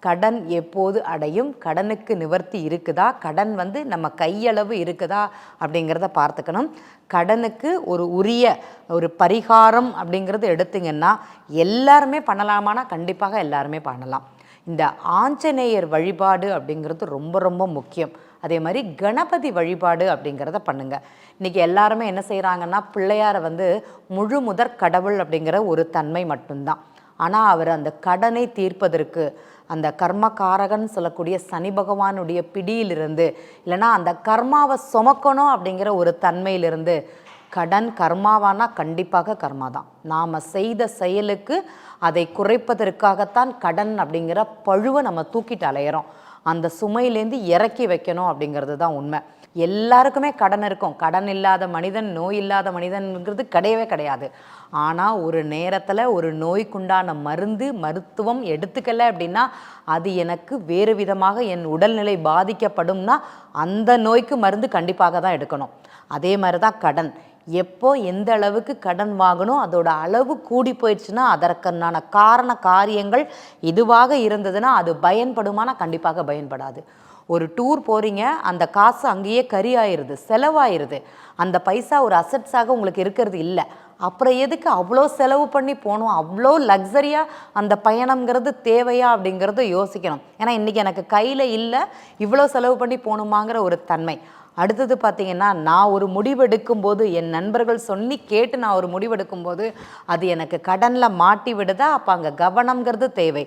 கடன் எப்போது அடையும், கடனுக்கு நிவர்த்தி இருக்குதா, கடன் நம்ம கையளவு இருக்குதா அப்படிங்கிறத பார்த்துக்கணும். கடனுக்கு உரிய ஒரு பரிகாரம் அப்படிங்கிறது எடுத்திங்கன்னா எல்லாருமே பண்ணலாமானா கண்டிப்பாக எல்லாருமே பண்ணலாம். இந்த ஆஞ்சநேயர் வழிபாடு அப்படிங்கிறது ரொம்ப ரொம்ப முக்கியம். அதே மாதிரி கணபதி வழிபாடு அப்படிங்கிறத பண்ணுங்கள். இன்றைக்கி எல்லாருமே என்ன செய்கிறாங்கன்னா பிள்ளையாரை முழு முதற் கடவுள் அப்படிங்கிற ஒரு தன்மை மட்டும்தான். ஆனால் அவர் அந்த கடனை தீர்ப்பதற்கு அந்த கர்மகாரகன் சொல்லக்கூடிய சனி பகவானுடைய பிடியிலிருந்து இல்லைனா அந்த கர்மாவை சுமக்கணும் அப்படிங்கிற ஒரு தன்மையிலிருந்து கடன் கர்மாவானா கண்டிப்பாக கர்மா தான். நாம் செய்த செயலுக்கு அதை குறைப்பதற்காகத்தான் கடன் அப்படிங்கிற பழுவை நம்ம தூக்கிட்டு அலையிறோம். அந்த சுமையிலேருந்து இறக்கி வைக்கணும் அப்படிங்கிறது தான் உண்மை. எல்லாருக்குமே கடன் இருக்கும். கடன் இல்லாத மனிதன், நோய் இல்லாத மனிதன்கிறது கிடையவே கிடையாது. ஆனால் ஒரு நேரத்தில் ஒரு நோய்க்குண்டான மருத்துவம் எடுத்துக்கலை அப்படின்னா அது எனக்கு வேறு விதமாக என் உடல்நிலை பாதிக்கப்படும்னா அந்த நோய்க்கு மருந்து கண்டிப்பாக தான் எடுக்கணும். அதே மாதிரி தான் கடன். எப்போ எந்த அளவுக்கு கடன் வாங்கணும், அதோட அளவு கூடி போயிடுச்சுன்னா அதற்கான காரண காரியங்கள் இதுவாக இருந்ததுன்னா அது பயன்படுமானா கண்டிப்பாக பயன்படாது. ஒரு டூர் போகிறீங்க, அந்த காசு அங்கேயே கறி ஆயிடுது, செலவாயிருது. அந்த பைசா ஒரு அசட்ஸாக உங்களுக்கு இருக்கிறது இல்லை. அப்புறம் எதுக்கு அவ்வளோ செலவு பண்ணி போகணும்? அவ்வளோ லக்ஸரியாக அந்த பயணம்ங்கிறது தேவையா அப்படிங்கிறத யோசிக்கணும். ஏன்னா இன்றைக்கி எனக்கு கையில் இல்லை, இவ்வளோ செலவு பண்ணி போகணுமாங்கிற ஒரு தன்மை. அடுத்தது பார்த்திங்கன்னா, நான் ஒரு முடிவெடுக்கும்போது என் நண்பர்கள் சொல்லி கேட்டு நான் ஒரு முடிவெடுக்கும்போது அது எனக்கு கடனில் மாட்டி விடுதா, அப்போ அங்கே கவனம்ங்கிறது தேவை.